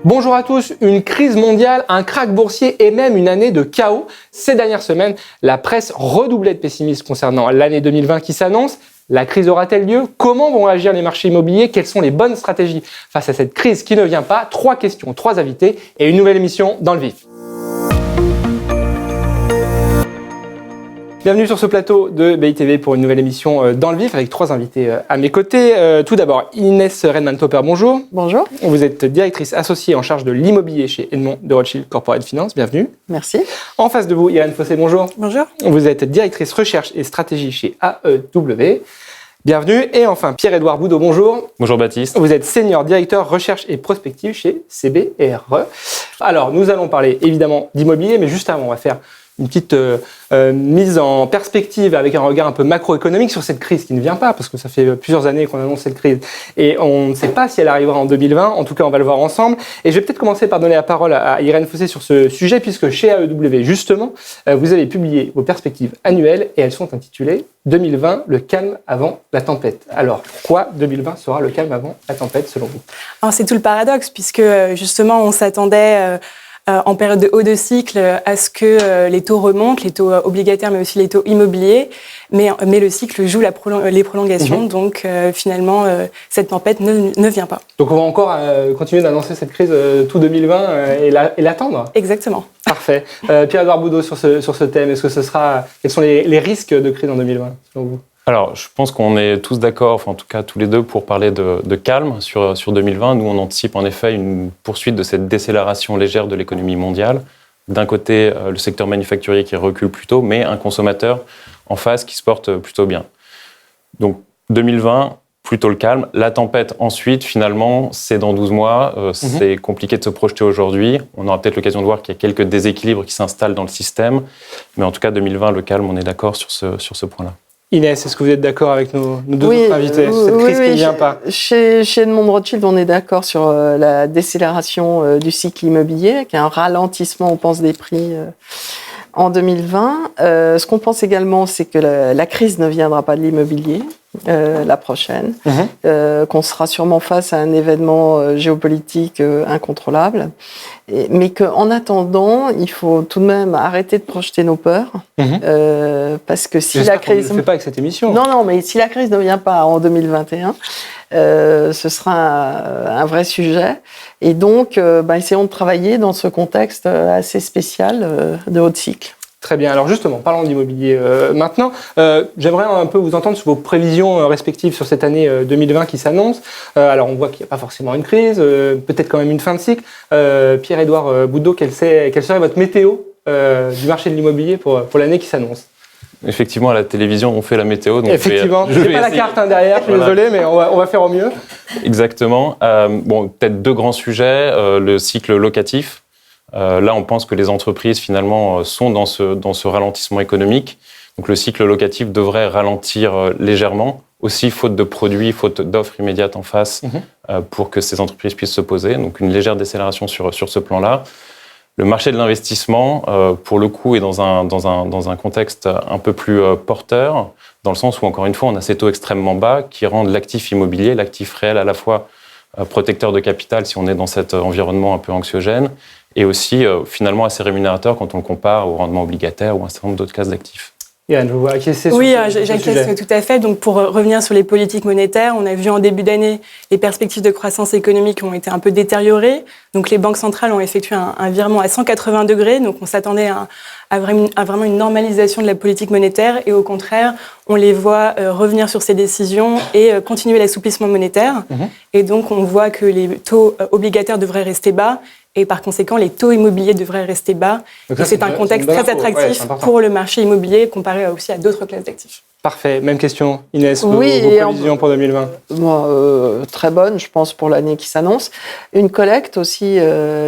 Bonjour à tous, une crise mondiale, un krach boursier et même une année de chaos. Ces dernières semaines, la presse redoublait de pessimisme concernant l'année 2020 qui s'annonce. La crise aura-t-elle lieu? Comment vont agir les marchés immobiliers? Quelles sont les bonnes stratégies face à cette crise qui ne vient pas? 3 questions, 3 invités et une nouvelle émission dans le vif. Bienvenue sur ce plateau de BITV pour une nouvelle émission dans le vif avec 3 invités à mes côtés. Tout d'abord, Inès Redman-Topper, bonjour. Bonjour. Vous êtes directrice associée en charge de l'immobilier chez Edmond de Rothschild Corporate Finance. Bienvenue. Merci. En face de vous, Irène Fossé, bonjour. Bonjour. Vous êtes directrice recherche et stratégie chez AEW. Bienvenue. Et enfin, Pierre-Édouard Boudot, bonjour. Bonjour Baptiste. Vous êtes senior directeur recherche et prospective chez CBRE. Alors, nous allons parler évidemment d'immobilier, mais juste avant, on va faire une petite mise en perspective avec un regard un peu macroéconomique sur cette crise qui ne vient pas, parce que ça fait plusieurs années qu'on annonce cette crise et on ne sait pas si elle arrivera en 2020. En tout cas, on va le voir ensemble. Et je vais peut-être commencer par donner la parole à Irène Fossé sur ce sujet, puisque chez AEW, justement, vous avez publié vos perspectives annuelles et elles sont intitulées 2020, le calme avant la tempête. Alors, pourquoi 2020 sera le calme avant la tempête, selon vous? Alors, c'est tout le paradoxe, puisque justement, on s'attendait en période de haut de cycle à ce que les taux remontent, les taux obligataires, mais aussi les taux immobiliers. Mais le cycle joue les prolongations. Donc, finalement, cette tempête ne vient pas. Donc, on va encore continuer d'annoncer cette crise tout 2020 et l'attendre? Exactement. Parfait. Pierre-Édouard Boudot, sur ce thème, quels sont les risques de crise en 2020, selon vous? Alors, je pense qu'on est tous d'accord, enfin en tout cas tous les deux, pour parler de calme sur 2020. Nous, on anticipe en effet une poursuite de cette décélération légère de l'économie mondiale. D'un côté, le secteur manufacturier qui recule plutôt, mais un consommateur en face qui se porte plutôt bien. Donc 2020, plutôt le calme. La tempête ensuite, finalement, c'est dans 12 mois. C'est compliqué de se projeter aujourd'hui. On aura peut-être l'occasion de voir qu'il y a quelques déséquilibres qui s'installent dans le système. Mais en tout cas, 2020, le calme, on est d'accord sur ce point-là. Inès, est-ce que vous êtes d'accord avec nos deux autres invités? Cette crise qui ne vient pas. Chez Edmond de Rothschild, on est d'accord sur la décélération du cycle immobilier, avec un ralentissement, on pense, des prix en 2020. Ce qu'on pense également, c'est que la crise ne viendra pas de l'immobilier, la prochaine, qu'on sera sûrement face à un événement géopolitique incontrôlable, mais qu'en attendant, il faut tout de même arrêter de projeter nos peurs, parce que si la crise... Je ne le fais pas avec cette émission. Non, mais si la crise ne vient pas en 2021, ce sera un vrai sujet. Et donc, essayons de travailler dans ce contexte assez spécial de haut cycle. Très bien. Alors justement, parlons d'immobilier maintenant. J'aimerais un peu vous entendre sur vos prévisions respectives sur cette année 2020 qui s'annonce. Alors on voit qu'il n'y a pas forcément une crise, peut-être quand même une fin de cycle. Pierre-Édouard Boudot, quelle serait votre météo du marché de l'immobilier pour l'année qui s'annonce? Effectivement, à la télévision, on fait la météo. Donc effectivement, je n'ai pas la carte derrière, je suis désolé, mais on va faire au mieux. Exactement. Peut-être 2 grands sujets. Le cycle locatif. Là, on pense que les entreprises, finalement, sont dans ce ralentissement économique. Donc, le cycle locatif devrait ralentir légèrement. Aussi, faute de produits, faute d'offres immédiates en face pour que ces entreprises puissent se poser. Donc, une légère décélération sur ce plan-là. Le marché de l'investissement, pour le coup, est dans un contexte un peu plus porteur, dans le sens où, encore une fois, on a ces taux extrêmement bas qui rendent l'actif immobilier, l'actif réel à la fois protecteur de capital si on est dans cet environnement un peu anxiogène, et aussi finalement assez rémunérateur quand on le compare au rendement obligataire ou un certain nombre d'autres classes d'actifs. Yann, je vous vois acquiescer sur ce sujet. Oui, j'acquiesce tout à fait. Donc, pour revenir sur les politiques monétaires, on a vu en début d'année, les perspectives de croissance économique ont été un peu détériorées. Donc, les banques centrales ont effectué un virement à 180 degrés. Donc, on s'attendait à vraiment une normalisation de la politique monétaire. Et au contraire, on les voit revenir sur ces décisions et continuer l'assouplissement monétaire. Et donc, on voit que les taux obligataires devraient rester bas. Et par conséquent, les taux immobiliers devraient rester bas. Et c'est un contexte très attractif pour le marché immobilier comparé aussi à d'autres classes d'actifs. Parfait. Même question, Inès, vos prévisions pour 2020? Très bonne, je pense, pour l'année qui s'annonce. Une collecte aussi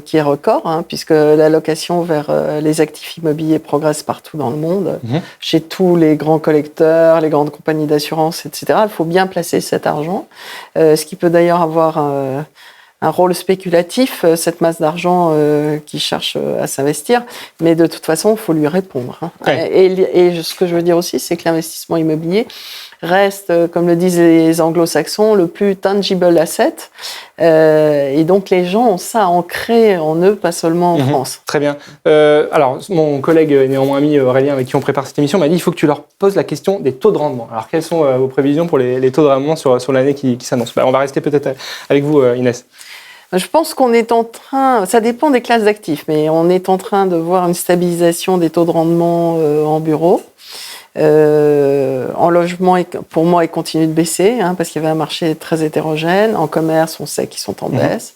qui est record, puisque l'allocation vers les actifs immobiliers progresse partout dans le monde, chez tous les grands collecteurs, les grandes compagnies d'assurance, etc. Il faut bien placer cet argent, ce qui peut d'ailleurs avoir un rôle spéculatif, cette masse d'argent qui cherche à s'investir, mais de toute façon, il faut lui répondre. Ouais. Et ce que je veux dire aussi, c'est que l'investissement immobilier reste, comme le disent les anglo-saxons, le plus tangible asset. Et donc les gens ont ça ancré en eux, pas seulement en France. Très bien. Alors, mon collègue, néanmoins ami Aurélien, avec qui on prépare cette émission, m'a dit il faut que tu leur poses la question des taux de rendement. Alors, quelles sont vos prévisions pour les taux de rendement sur l'année qui s'annonce? On va rester peut-être avec vous, Inès. Je pense qu'on est en train, ça dépend des classes d'actifs, mais on est en train de voir une stabilisation des taux de rendement en bureau. En logement, pour moi, il continue de baisser, parce qu'il y avait un marché très hétérogène. En commerce, on sait qu'ils sont en baisse.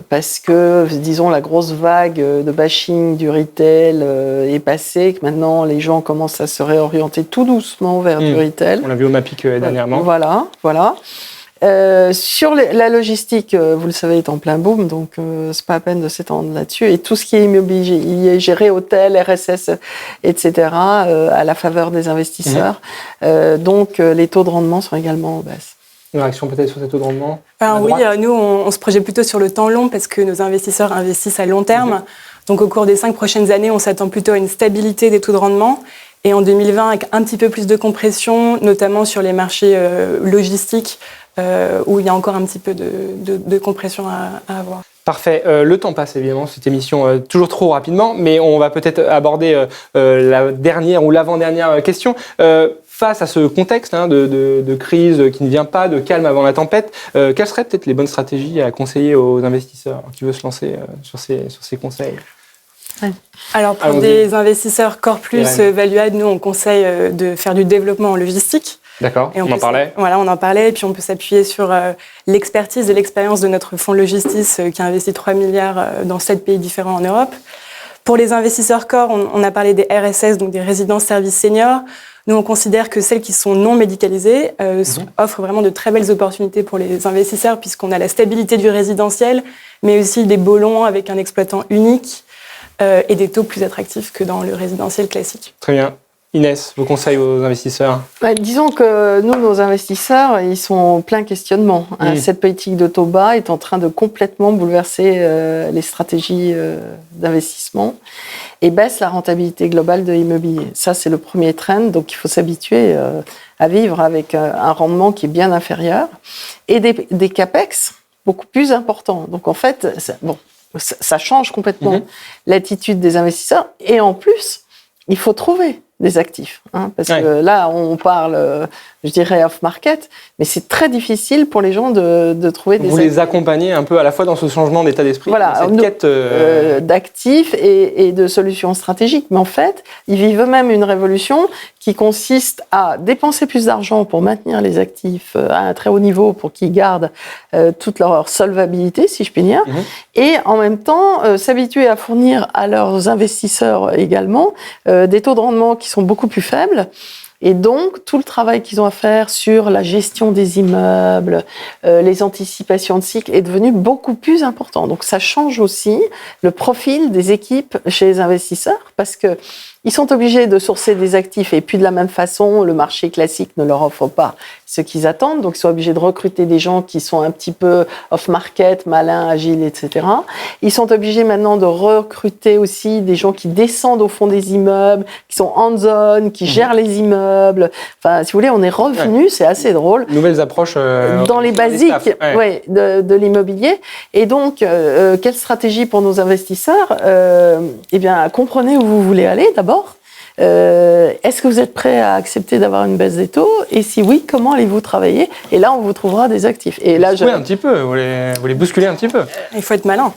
Parce que, disons, la grosse vague de bashing du retail est passée, que maintenant les gens commencent à se réorienter tout doucement vers du retail. On l'a vu au MAPIC dernièrement. Voilà. Sur la logistique, vous le savez, est en plein boom, donc c'est pas la peine de s'étendre là-dessus. Et tout ce qui est immobilier, géré, hôtel, RSS, etc., à la faveur des investisseurs. Donc les taux de rendement sont également en baisse. Une réaction peut-être sur ces taux de rendement? Oui, nous, on se projette plutôt sur le temps long parce que nos investisseurs investissent à long terme. Donc au cours des 5 prochaines années, on s'attend plutôt à une stabilité des taux de rendement. Et en 2020, avec un petit peu plus de compression, notamment sur les marchés logistiques, où il y a encore un petit peu de compression à avoir. Parfait. Le temps passe évidemment, cette émission toujours trop rapidement, mais on va peut-être aborder la dernière ou l'avant-dernière question. Face à ce contexte de crise qui ne vient pas, de calme avant la tempête, quelles seraient peut-être les bonnes stratégies à conseiller aux investisseurs qui veulent se lancer sur ces conseils? Alors pour des investisseurs core plus value-add, nous on conseille de faire du développement en logistique. D'accord, on en parlait. Voilà, on en parlait, et puis on peut s'appuyer sur l'expertise et l'expérience de notre fonds Logistis qui a investi 3 milliards dans 7 pays différents en Europe. Pour les investisseurs core, on a parlé des RSS, donc des résidences services seniors. Nous, on considère que celles qui sont non médicalisées offrent vraiment de très belles opportunités pour les investisseurs puisqu'on a la stabilité du résidentiel, mais aussi des beaux longs avec un exploitant unique et des taux plus attractifs que dans le résidentiel classique. Très bien. Inès, vos conseils aux investisseurs? Disons que nous, nos investisseurs, ils sont en plein questionnement. Cette politique de taux bas est en train de complètement bouleverser les stratégies d'investissement et baisse la rentabilité globale de l'immobilier. Ça, c'est le premier trend, donc il faut s'habituer à vivre avec un rendement qui est bien inférieur et des capex beaucoup plus importants. Donc en fait, ça change complètement l'attitude des investisseurs et en plus, il faut trouver des actifs. Parce que là, on parle, je dirais, off-market, mais c'est très difficile pour les gens de trouver des actifs. Vous les accompagnez un peu à la fois dans ce changement d'état d'esprit, voilà, dans cette quête d'actifs et de solutions stratégiques. Mais en fait, ils vivent eux-mêmes une révolution qui consiste à dépenser plus d'argent pour maintenir les actifs à un très haut niveau pour qu'ils gardent toute leur solvabilité, si je puis dire, et en même temps s'habituer à fournir à leurs investisseurs également des taux de rendement qui sont beaucoup plus faibles. Et donc, tout le travail qu'ils ont à faire sur la gestion des immeubles, les anticipations de cycle est devenu beaucoup plus important. Donc, ça change aussi le profil des équipes chez les investisseurs parce que ils sont obligés de sourcer des actifs et puis de la même façon, le marché classique ne leur offre pas ce qu'ils attendent. Donc, ils sont obligés de recruter des gens qui sont un petit peu off-market, malins, agiles, etc. Ils sont obligés maintenant de recruter aussi des gens qui descendent au fond des immeubles, qui sont hands-on, qui gèrent les immeubles. Enfin, si vous voulez, on est revenu, c'est assez drôle. Nouvelles approches dans les basiques de l'immobilier. Et donc, quelle stratégie pour nos investisseurs? Eh bien, comprenez où vous voulez aller d'abord. Est-ce que vous êtes prêt à accepter d'avoir une baisse des taux? Et si oui, comment allez-vous travailler? Et là, on vous trouvera des actifs. Et là, un petit peu, vous les bousculez un petit peu. Il faut être malin.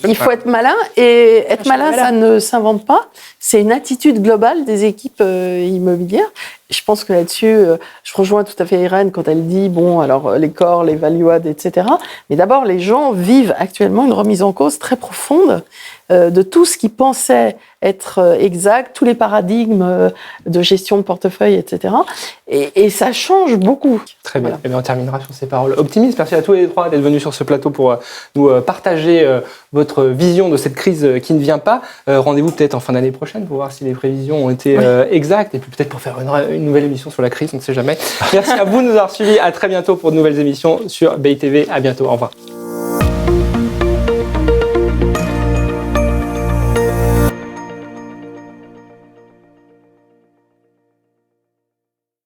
Il faut être malin, et être malin, ça ne s'invente pas. C'est une attitude globale des équipes immobilières. Je pense que là-dessus, je rejoins tout à fait Irène quand elle dit, bon, alors les corps, les value-add, etc. Mais d'abord, les gens vivent actuellement une remise en cause très profonde de tout ce qui pensait être exact, tous les paradigmes de gestion de portefeuille, etc. Et ça change beaucoup. Très bien. Voilà. Et bien on terminera sur ces paroles optimistes. Merci à tous les trois d'être venus sur ce plateau pour nous partager votre vision de cette crise qui ne vient pas. Rendez-vous peut-être en fin d'année prochaine pour voir si les prévisions ont été exactes et puis peut-être pour faire une nouvelle émission sur la crise, on ne sait jamais. Merci à vous de nous avoir suivis. À très bientôt pour de nouvelles émissions sur BITV. À bientôt. Au revoir.